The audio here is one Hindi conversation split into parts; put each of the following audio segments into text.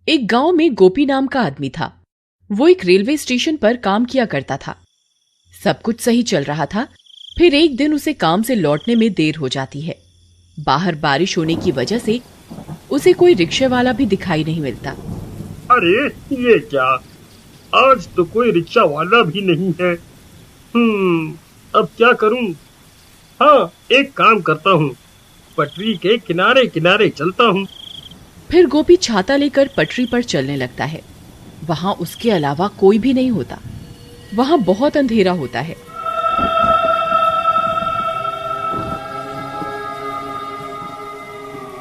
एक गांव में गोपी नाम का आदमी था। वो एक रेलवे स्टेशन पर काम किया करता था। सब कुछ सही चल रहा था। फिर एक दिन उसे काम से लौटने में देर हो जाती है। बाहर बारिश होने की वजह से उसे कोई रिक्शे वाला भी दिखाई नहीं मिलता। अरे ये क्या, आज तो कोई रिक्शा वाला भी नहीं है। अब क्या करूं? हाँ, एक काम करता हूँ, पटरी के किनारे किनारे चलता हूँ। फिर गोपी छाता लेकर पटरी पर चलने लगता है। वहां उसके अलावा कोई भी नहीं होता। वहां बहुत अंधेरा होता है।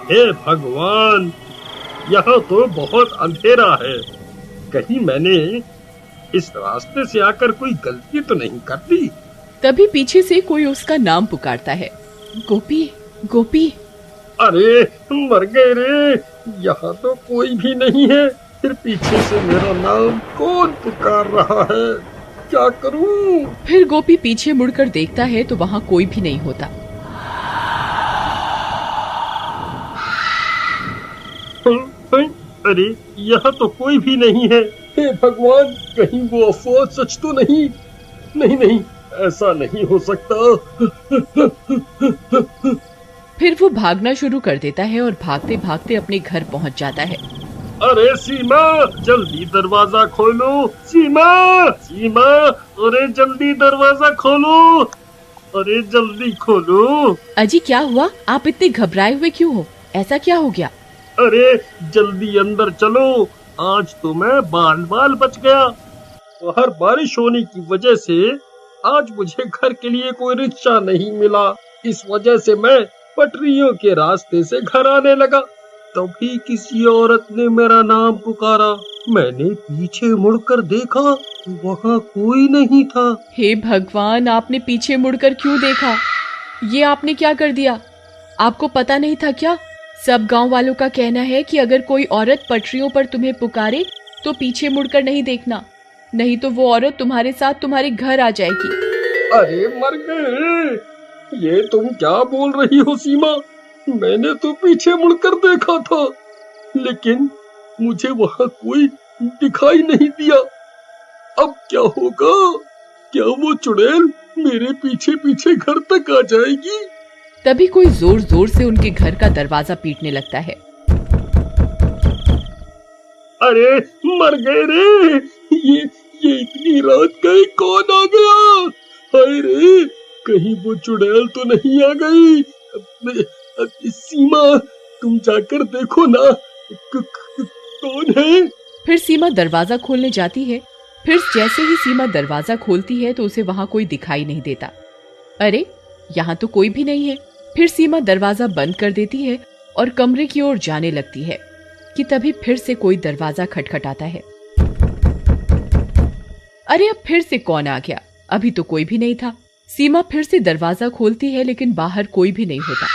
हे भगवान, यहाँ तो बहुत अंधेरा है। कहीं मैंने इस रास्ते से आकर कोई गलती तो नहीं कर दी? तभी पीछे से कोई उसका नाम पुकारता है, गोपी गोपी। अरे मर गए रे, यहाँ तो कोई भी नहीं है। फिर पीछे से मेरा नाम कौन पुकार रहा है? क्या करूं? फिर गोपी पीछे मुड़कर देखता है तो वहाँ कोई भी नहीं होता। अरे यहाँ तो कोई भी नहीं है। हे भगवान, कहीं वो अफवाह सच तो नहीं? नहीं नहीं, ऐसा नहीं हो सकता। फिर वो भागना शुरू कर देता है और भागते भागते अपने घर पहुंच जाता है। अरे सीमा, जल्दी दरवाजा खोलो। सीमा सीमा, अरे जल्दी दरवाजा खोलो। अरे जल्दी खोलो। अजी क्या हुआ? आप इतने घबराए हुए क्यों हो? ऐसा क्या हो गया? अरे जल्दी अंदर चलो, आज तो मैं बाल बाल बच गया। बाहर बारिश होने की वजह से आज मुझे घर के लिए कोई रिक्शा नहीं मिला। इस वजह से मैं पटरियों के रास्ते से घर आने लगा। तभी किसी औरत ने मेरा नाम पुकारा। मैंने पीछे मुड़कर देखा, वहाँ कोई नहीं था। हे भगवान, आपने पीछे मुड़कर क्यों देखा? ये आपने क्या कर दिया? आपको पता नहीं था क्या? सब गांव वालों का कहना है कि अगर कोई औरत पटरियों पर तुम्हें पुकारे तो पीछे मुड़कर नहीं देखना, नहीं तो वो औरत तुम्हारे साथ तुम्हारे घर आ जाएगी। अरे मर गए, ये तुम क्या बोल रही हो सीमा? मैंने तो पीछे मुड़कर देखा था, लेकिन मुझे वहाँ कोई दिखाई नहीं दिया। अब क्या होगा? क्या वो चुड़ैल मेरे पीछे पीछे घर तक आ जाएगी? तभी कोई जोर जोर से उनके घर का दरवाजा पीटने लगता है। अरे मर गए रे, ये इतनी रात गए, कौन आ गया? हाय रे, कहीं वो चुड़ैल तो नहीं आ गई? सीमा, तुम जाकर देखो ना, कौन है? फिर सीमा दरवाजा खोलने जाती है। फिर जैसे ही सीमा दरवाजा खोलती है तो उसे वहां कोई दिखाई नहीं देता। अरे यहाँ तो कोई भी नहीं है। फिर सीमा दरवाजा बंद कर देती है और कमरे की ओर जाने लगती है कि तभी फिर से कोई दरवाजा खटखटाता है। अरे अब फिर से कौन आ गया? अभी तो कोई भी नहीं था। सीमा फिर से दरवाजा खोलती है लेकिन बाहर कोई भी नहीं होता।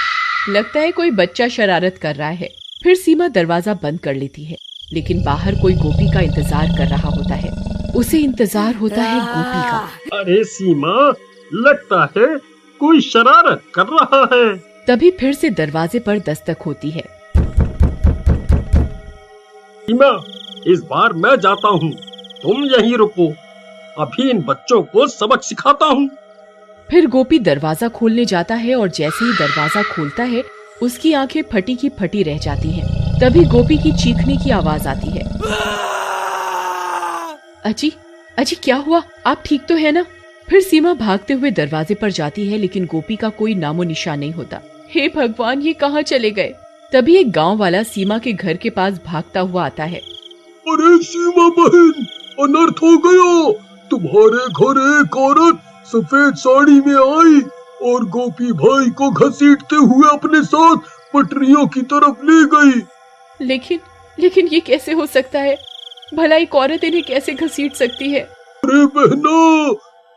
लगता है कोई बच्चा शरारत कर रहा है। फिर सीमा दरवाजा बंद कर लेती है, लेकिन बाहर कोई गोपी का इंतजार कर रहा होता है। उसे इंतजार होता है गोपी का। अरे सीमा, लगता है कोई शरारत कर रहा है। तभी फिर से दरवाजे पर दस्तक होती है। सीमा, इस बार मैं जाता हूँ, तुम यहीं रुको। अभी इन बच्चों को सबक सिखाता हूँ। फिर गोपी दरवाजा खोलने जाता है और जैसे ही दरवाजा खोलता है उसकी आंखें फटी की फटी रह जाती हैं। तभी गोपी की चीखने की आवाज आती है। अजी अजी क्या हुआ? आप ठीक तो है ना? फिर सीमा भागते हुए दरवाजे पर जाती है, लेकिन गोपी का कोई नामो निशान नहीं होता। हे भगवान, ये कहाँ चले गए? तभी एक गांव वाला सीमा के घर के पास भागता हुआ आता है। अरे सीमा बहन, अनर्थ हो गया। तुम्हारे घर एक औरत सफेद साड़ी में आई और गोपी भाई को घसीटते हुए अपने साथ पटरियों की तरफ ले गई। लेकिन ये कैसे हो सकता है? भला एक औरत इन्हें कैसे घसीट सकती है? अरे बहना,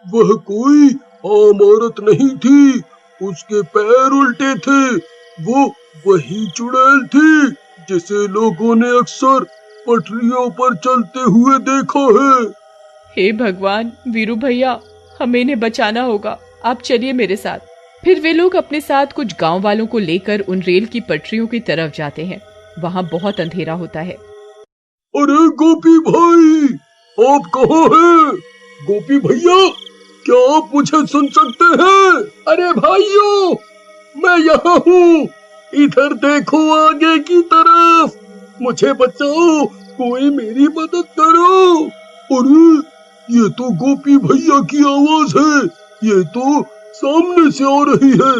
वह कोई आम औरत नहीं थी, उसके पैर उल्टे थे। वो वही चुड़ैल थी जिसे लोगों ने अक्सर पटरियों पर चलते हुए देखा है। हे भगवान, वीरू भैया, हमें इन्हें बचाना होगा। आप चलिए मेरे साथ। फिर वे लोग अपने साथ कुछ गांव वालों को लेकर उन रेल की पटरियों की तरफ जाते हैं। वहां बहुत अंधेरा होता है। अरे गोपी भाई, आप कहाँ हैं? गोपी भैया, क्या आप मुझे सुन सकते हैं? अरे भाइयों, मैं यहाँ हूँ, इधर देखो आगे की तरफ, मुझे बचाओ, कोई मेरी मदद करो। अरे ये तो गोपी भैया की आवाज है, ये तो सामने से आ रही है,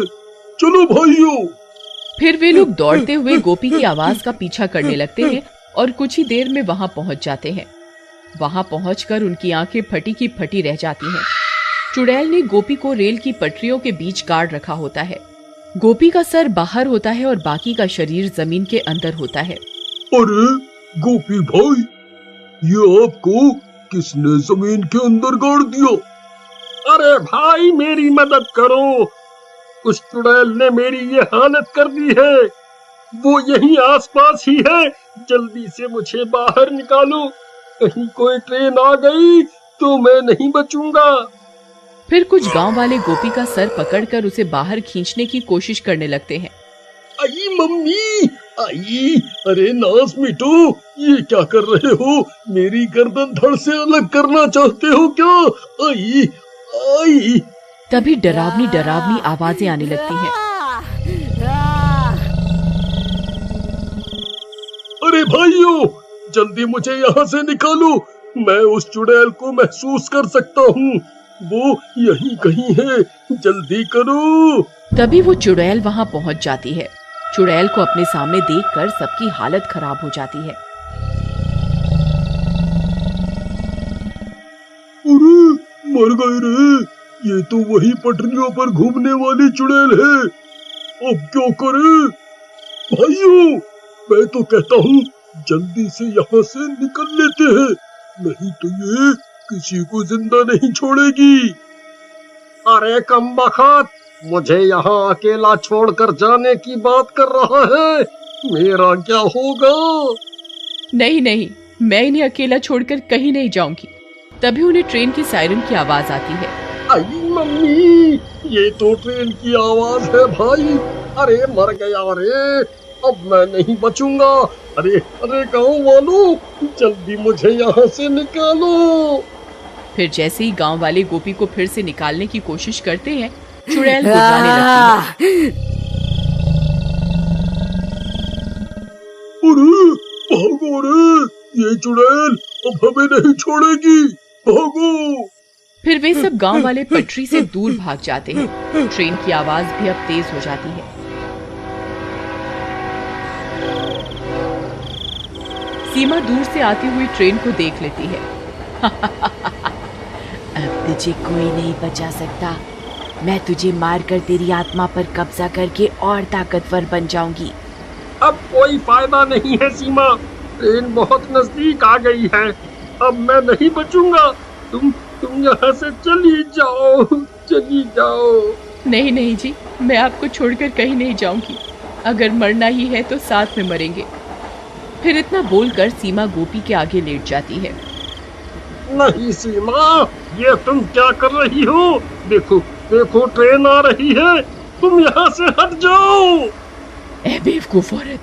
चलो भाइयों। फिर वे लोग दौड़ते हुए गोपी की आवाज का पीछा करने लगते हैं और कुछ ही देर में वहां पहुंच जाते हैं। वहां पहुंचकर उनकी आंखें फटी की फटी रह जाती हैं। चुड़ैल ने गोपी को रेल की पटरियों के बीच गाड़ रखा होता है। गोपी का सर बाहर होता है और बाकी का शरीर जमीन के अंदर होता है। अरे गोपी भाई, ये आपको किसने जमीन के अंदर गाड़ दिया? अरे भाई, मेरी मदद करो, उस चुड़ैल ने मेरी ये हालत कर दी है, वो यहीं आसपास ही है, जल्दी से मुझे बाहर निकालो, कहीं कोई ट्रेन आ गई तो मैं नहीं बचूंगा। फिर कुछ गांव वाले गोपी का सर पकड़कर उसे बाहर खींचने की कोशिश करने लगते हैं। आई मम्मी, आई, अरे नास मिटो, ये क्या कर रहे हो? मेरी गर्दन धड़ से अलग करना चाहते हो क्या? आई आई। तभी डरावनी डरावनी आवाजें आने लगती हैं। अरे भाइयों, जल्दी मुझे यहाँ से निकालो, मैं उस चुड़ैल को महसूस कर सकता हूँ, वो यहीं कहीं है, जल्दी करो। तभी वो चुड़ैल वहाँ पहुँच जाती है। चुड़ैल को अपने सामने देखकर सबकी हालत खराब हो जाती है। अरे मर गए रे, ये तो वही पटरियों पर घूमने वाली चुड़ैल है, अब क्या करें? भाइयों, मैं तो कहता हूँ जल्दी से यहाँ से निकल लेते हैं, नहीं तो ये किसी को जिंदा नहीं छोड़ेगी। अरे कमबख्त, मुझे यहाँ अकेला छोड़कर जाने की बात कर रहा है, मेरा क्या होगा? नहीं नहीं, मैं इन्हें अकेला छोड़कर कहीं नहीं जाऊंगी। तभी उन्हें ट्रेन की सायरन की आवाज आती है। आई मम्मी, ये तो ट्रेन की आवाज है भाई, अरे मर गया रे, अब मैं नहीं बचूंगा। अरे अरे गाँव वालों, जल्दी मुझे यहाँ से निकालो। फिर जैसे ही गांव वाले गोपी को फिर से निकालने की कोशिश करते हैं, चुड़ैल गुर्राने लगती है। अरे भागो रे, ये चुड़ैल अब हमें नहीं छोड़ेगी, भागो। फिर वे सब गांव वाले पटरी से दूर भाग जाते हैं। ट्रेन की आवाज भी अब तेज हो जाती है। सीमा दूर से आती हुई ट्रेन को देख लेती है। अब तुझे कोई नहीं बचा सकता, मैं तुझे मारकर तेरी आत्मा पर कब्जा करके और ताकतवर बन जाऊंगी। अब कोई फायदा नहीं है सीमा, ट्रेन बहुत नजदीक आ गई है, अब मैं नहीं बचूंगा, तुम यहाँ से चली जाओ, चली जाओ। नहीं नहीं जी, मैं आपको छोड़कर कहीं नहीं जाऊंगी, अगर मरना ही है तो साथ में मरेंगे। फिर इतना बोलकर सीमा गोपी के आगे लेट जाती है। नहीं सीमा, ये तुम क्या कर रही हो? देखो देखो, ट्रेन आ रही है, तुम यहाँ से हट जाओ। ए बेवकूफ औरत,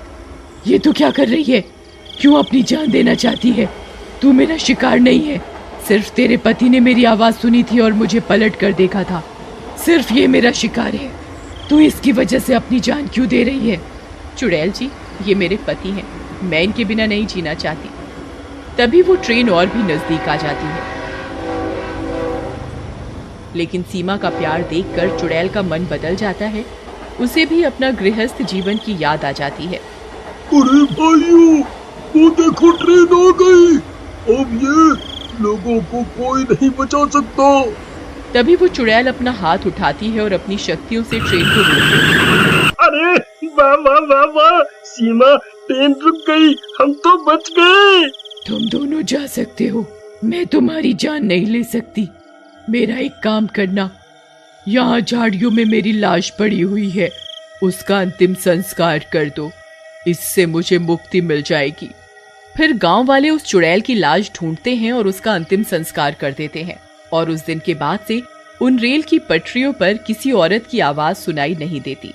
ये तू क्या कर रही है? क्यों अपनी जान देना चाहती है? तू मेरा शिकार नहीं है, सिर्फ तेरे पति ने मेरी आवाज सुनी थी और मुझे पलट कर देखा था, सिर्फ ये मेरा शिकार है। तू इसकी वजह से अपनी जान क्यों दे रही है? चुड़ैल जी, ये मेरे पति हैं, मैं इनके बिना नहीं जीना चाहती। तभी वो ट्रेन और भी नजदीक आ जाती है, लेकिन सीमा का प्यार देखकर चुड़ैल का मन बदल जाता है। उसे भी अपना गृहस्थ जीवन की याद आ जाती है। अरे भाइयों, वो देखो ट्रेन आ गई, अब ये लोगों को कोई नहीं बचा सकता। तभी वो चुड़ैल अपना हाथ उठाती है और अपनी शक्तियों से ट्रेन को रोकती है। अरे वाह वाह वाह वाह, सीमा, ट्रेन रुक गई, हम तो बच गए। तुम दोनों जा सकते हो, मैं तुम्हारी जान नहीं ले सकती। मेरा एक काम करना, यहाँ झाड़ियों में मेरी लाश पड़ी हुई है, उसका अंतिम संस्कार कर दो, इससे मुझे मुक्ति मिल जाएगी। फिर गांव वाले उस चुड़ैल की लाश ढूंढते हैं और उसका अंतिम संस्कार कर देते हैं। और उस दिन के बाद से उन रेल की पटरियों पर किसी औरत की आवाज सुनाई नहीं देती।